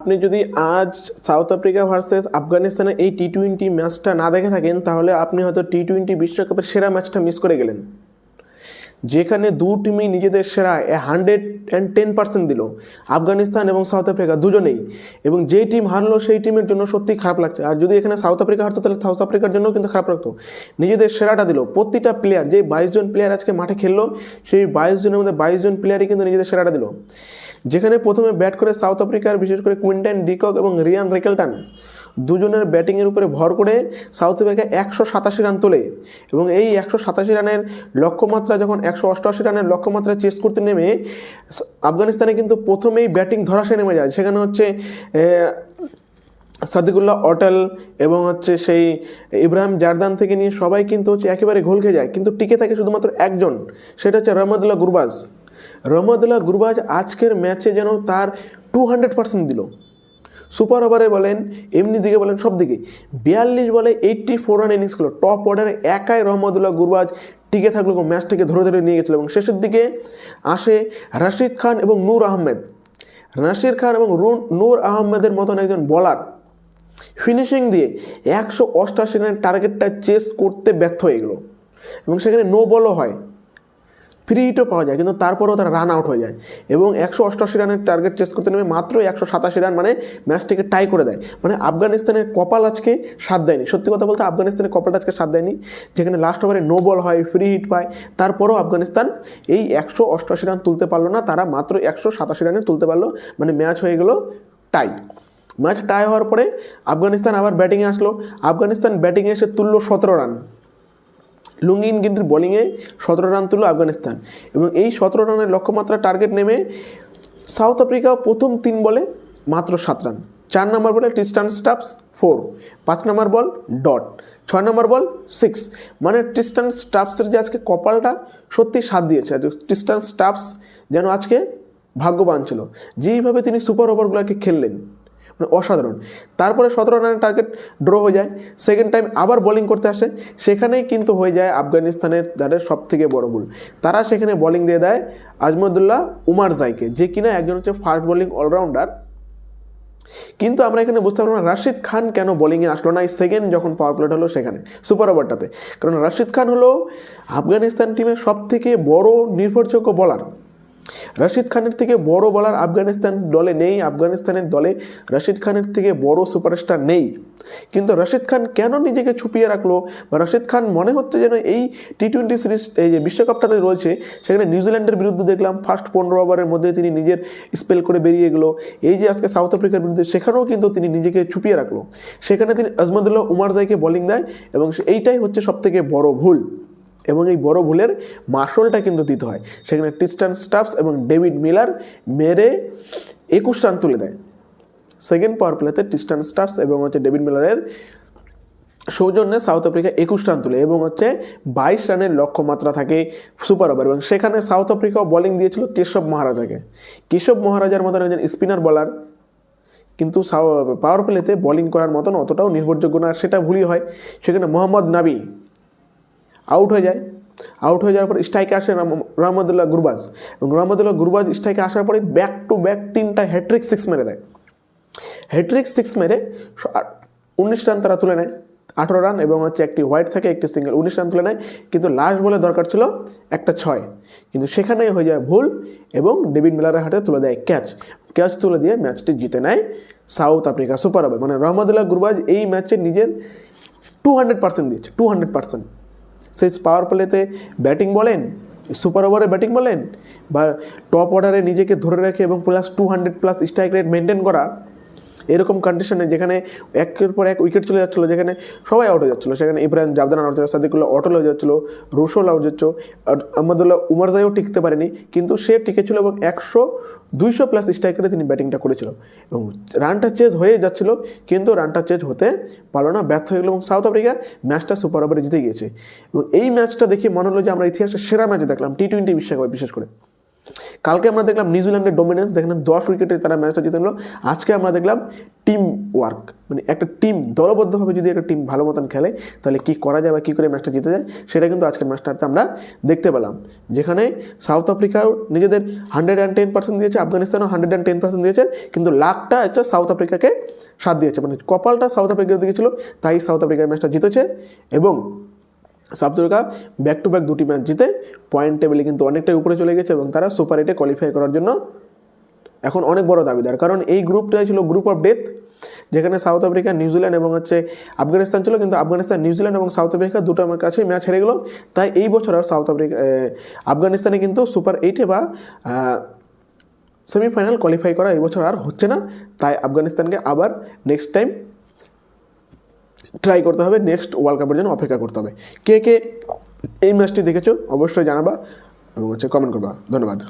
আপনি যদি আজ সাউথ আফ্রিকা ভার্সেস আফগানিস্তানের এই টি-20 ম্যাচটা না দেখে থাকেন, তাহলে আপনি হয়তো টি-20 বিশ্বকাপের সেরা ম্যাচটা মিস করে গেলেন, যেখানে দু টিমই নিজেদের সেরা 110% দিল, আফগানিস্তান এবং সাউথ আফ্রিকা দুজনেই। এবং যেই টিম হারলো সেই টিমের জন্য সত্যি খারাপ লাগছে। আর যদি এখানে সাউথ আফ্রিকা হারতো তাহলে সাউথ আফ্রিকার জন্য কিন্তু খারাপ লাগতো। নিজেদের সেরাটা দিল প্রতিটা প্লেয়ার, যে 22 জন প্লেয়ার আজকে মাঠে খেললো, সেই 22 জনের মধ্যে 22 জন প্লেয়ারই কিন্তু নিজেদের সেরাটা দিল। যেখানে প্রথমে ব্যাট করে সাউথ আফ্রিকার, বিশেষ করে কুইন্টন ডিকক এবং রিয়ান রিকেলটন দুজনের ব্যাটিংয়ের উপরে ভর করে সাউথ আফ্রিকা 187 রান তোলে। এবং এই 187 রানের লক্ষ্যমাত্রা যখন 188 রানের লক্ষ্যমাত্রা চেস করতে নেমে আফগানিস্তানে কিন্তু প্রথমেই ব্যাটিং ধরাশায় নেমে যায়। সেখানে হচ্ছে সাদিকুল্লাহ অটল এবং হচ্ছে সেই ইব্রাহিম জারদান থেকে নিয়ে সবাই কিন্তু হচ্ছে একেবারে ঘোল খেয়ে যায়, কিন্তু টিকে থাকে শুধুমাত্র একজন, সেটা হচ্ছে রহমতুল্লাহ গুরবাজ। রহমতুল্লাহ গুরবাজ আজকের ম্যাচে যেন তার 200% দিল। সুপার ওভারে বলেন, এমনি দিকে বলেন, সব দিকে 42 বলে 84 রান ইনিংস করলো। টপ অর্ডারে একাই রহমতুল্লাহ গুরবাজ টিকে থাকলো, ম্যাচটাকে ধরে ধরে নিয়ে গেছিলো। এবং শেষের দিকে আসে রাশিদ খান এবং নূর আহমেদ। রাশিদ খান এবং নূর আহমেদের মতন একজন বলার ফিনিশিং দিয়ে 188 রানের টার্গেটটা চেস করতে ব্যর্থ হয়ে গেলো। এবং সেখানে নো বলও হয়, ফ্রি হিটও পাওয়া যায়, কিন্তু তারপরেও তারা রান আউট হয়ে যায়। এবং 188 রানের টার্গেট চেস করতে নেমে মাত্র 187 রান, মানে ম্যাচটাকে টাই করে দেয়। মানে আফগানিস্তানের কপাল আজকে সাথ দেয়নি। সত্যি কথা বলতে আফগানিস্তানের কপালটা আজকে সাথ দেয়নি। যেখানে লাস্ট ওভারে নো বল হয়, ফ্রি হিট পায়, তারপরেও আফগানিস্তান এই 188 রান তুলতে পারলো না, তারা মাত্র 187 রানে তুলতে পারলো। মানে ম্যাচ হয়ে গেল টাই। ম্যাচ টাই হওয়ার পরে আফগানিস্তান আবার ব্যাটিংয়ে আসলো। আফগানিস্তান ব্যাটিংয়ে এসে তুললো 17 রান। লুঙ্গিন গিন্ডির বোলিংয়ে 17 রান তুলল আফগানিস্তান। এবং এই 17 রানের লক্ষ্যমাত্রা টার্গেট নেমে সাউথ আফ্রিকা প্রথম 3 বলে মাত্র 7 রান। 4 নম্বর বলে ট্রিস্টান স্টাফস 4, 5 নম্বর বল ডট, 6 নম্বর বল 6। মানে ট্রিস্টান স্টাফসের যে আজকে কপালটা সত্যি সাথ দিয়েছে। ট্রিস্টান স্টাফস যেন আজকে ভাগ্যবান ছিল, যেইভাবে তিনি সুপার ওভারগুলোকে খেললেন, মানে অসাধারণ। তারপরে 17 রানের টার্গেট ড্র হয়ে যায়। সেকেন্ড টাইম আবার বোলিং করতে আসে, সেখানেই কিন্তু হয়ে যায় আফগানিস্তানের তাদের সব থেকে বড় ভুল। তারা সেখানে বোলিং দিয়ে দেয় আজমদুল্লাহ উমারজাইকে, যে কিনা একজন হচ্ছে ফাস্ট বোলিং অলরাউন্ডার। কিন্তু আমরা এখানে বুঝতে পারবো না রাশিদ খান কেন বোলিংয়ে আসলো না এই সেকেন্ড যখন পাওয়ার প্লেট হলো সেখানে সুপার ওভারটাতে। কারণ রাশিদ খান হলো আফগানিস্তান টিমের সব থেকে বড় নির্ভরযোগ্য বোলার। রাশিদ খানের থেকে বড় বলার আফগানিস্তান দলে নেই। আফগানিস্তানের দলে রাশিদ খানের থেকে বড় সুপারস্টার নেই। কিন্তু রাশিদ খান কেন নিজেকে ছুপিয়ে রাখলো, বা রাশিদ খান মনে হচ্ছে যেন এই টি-20 সিরিজ, এই যে বিশ্বকাপটাতে রয়েছে, সেখানে নিউজিল্যান্ডের বিরুদ্ধে দেখলাম ফার্স্ট 15 ওভারের মধ্যে তিনি নিজের স্পেল করে বেরিয়ে গেলো। এই যে আজকে সাউথ আফ্রিকার বিরুদ্ধে, সেখানেও কিন্তু তিনি নিজেকে ছুপিয়ে রাখলো। সেখানে তিনি আজমদুল্লাহ উমারজাইকে বোলিং দেয়, এবং এইটাই হচ্ছে সবথেকে বড় ভুল। এবং এই বড় ভুলের মাসলটা কিন্তু দিতে হয়। সেখানে ট্রিস্টান স্টাফস এবং ডেভিড মিলার মেরে 21 রান তুলে দেয়। সেকেন্ড পাওয়ার প্লেতে ট্রিস্টান স্টাফস এবং হচ্ছে ডেভিড মিলারের সৌজন্যে সাউথ আফ্রিকা 21 রান তুলে, এবং হচ্ছে 22 রানের লক্ষ্যমাত্রা থাকে সুপার ওভার। এবং সেখানে সাউথ আফ্রিকাও বোলিং দিয়েছিল কেশব মহারাজাকে। কেশব মহারাজার মতন একজন স্পিনার বোলার, কিন্তু পাওয়ার প্লেতে বোলিং করার মতন অতটাও নির্ভরযোগ্য না, সেটা ভুলই হয়। সেখানে মোহাম্মদ নাবি আউট হয়ে যায়। আউট হয়ে যাওয়ার পর স্ট্রাইকে আসে রহমতুল্লাহ গুরবাজ, এবং রহমতুল্লাহ গুরবাজ স্ট্রাইকে আসার পরে ব্যাক টু ব্যাক 3টা হ্যাট্রিক 6 মেরে দেয়। হ্যাট্রিক 6 মেরে 19 রান তারা তুলে নেয়। 18 রান এবং হচ্ছে একটি হোয়াইট থাকে, একটি সিঙ্গেল, 19 রান তুলে নেয়। কিন্তু লাস্ট বলে দরকার ছিল একটা 6, কিন্তু সেখানেই হয়ে যায় ভুল, এবং ডেভিড মিলারের হাতে তুলে দেয় ক্যাচ তুলে দিয়ে ম্যাচটি জিতে নেয় সাউথ আফ্রিকা সুপার ওভার। মানে রহমতুল্লাহ গুরবাজ এই ম্যাচে নিজের 200% দিয়েছে, 200%। সেই পাওয়ার প্লেতে ব্যাটিং বলেন, সুপার ওভারে ব্যাটিং বলেন, বা টপ অর্ডারে নিজেকে ধরে রাখে এবং প্লাস 200+ স্ট্রাইক রেট মেনটেন করা, এরকম কন্ডিশনে যেখানে একের পর এক উইকেট চলে যাচ্ছিলো, যেখানে সবাই আউট হয়ে যাচ্ছিলো, সেখানে ইব্রাহিম জারদান আউট হচ্ছে, সাদিকুল্লাহ অটল হয়ে যাচ্ছিলো, রুশোল আউট যাচ্ছ, আহমদুল্লাহ উমারজাইও টিকতে পারেনি, কিন্তু সে টিকেছিল এবং 200+ স্ট্রাইক রেটে তিনি ব্যাটিংটা করেছিল। এবং রানটা চেজ হয়ে যাচ্ছিলো, কিন্তু রানটা চেজ হতে পারলো না, ব্যর্থ হয়ে গেলো, এবং সাউথ আফ্রিকা ম্যাচটা সুপার ওভারে জিতে গিয়েছে। এবং এই ম্যাচটা দেখে মনে হলো যে আমরা ইতিহাসের সেরা ম্যাচ দেখলাম টি-20 বিশ্বকাপে। বিশেষ করে কালকে আমরা দেখলাম নিউজিল্যান্ডের ডোমিনেন্স, যেখানে 10 উইকেটে তারা ম্যাচটা জিতে নিল। আজকে আমরা দেখলাম টিম ওয়ার্ক, মানে একটা টিম দলবদ্ধভাবে যদি একটা টিম ভালো মতন খেলে তাহলে কী করা যায় বা কী করে ম্যাচটা জিতে যায়, সেটা কিন্তু আজকের ম্যাচটাতে আমরা দেখতে পেলাম। যেখানে সাউথ আফ্রিকাও নিজেদের 110% দিয়েছে, আফগানিস্তানও 110% দিয়েছে, কিন্তু লাকটা হচ্ছে সাউথ আফ্রিকাকে সাথ দিয়েছে, মানে কপালটা সাউথ আফ্রিকার দিকে ছিল, তাই সাউথ আফ্রিকার ম্যাচটা জিতেছে। এবং south Africa back to back দুটি ম্যাচ জিতে পয়েন্ট টেবিলে কিন্তু অনেকটাই উপরে চলে গেছে এবং তারা সুপার 8-এ কোয়ালিফাই করার জন্য এখন অনেক বড় দাবিদার। কারণ এই গ্রুপটাই ছিল গ্রুপ অফ ডেথ, যেখানে সাউথ আফ্রিকা, নিউজিল্যান্ড এবং আফগানিস্তান ছিল, কিন্তু আফগানিস্তান, নিউজিল্যান্ড এবং সাউথ আফ্রিকা দুটো আমার কাছে ম্যাচ হেরে গেলো। তাই এই বছর আর আফগানিস্তানে কিন্তু সুপার 8-এ বা সেমিফাইনাল কোয়ালিফাই করা এই বছর আর হচ্ছে না। তাই আফগানিস্তানকে আবার নেক্সট টাইম ট্রাই করতে হবে, নেক্সট ওয়ার্ল্ড কাপের জন্য অপেক্ষা করতে হবে। কে কে এই ম্যাচটি দেখেছো অবশ্যই জানাবা এবং কমেন্ট করবা। ধন্যবাদ।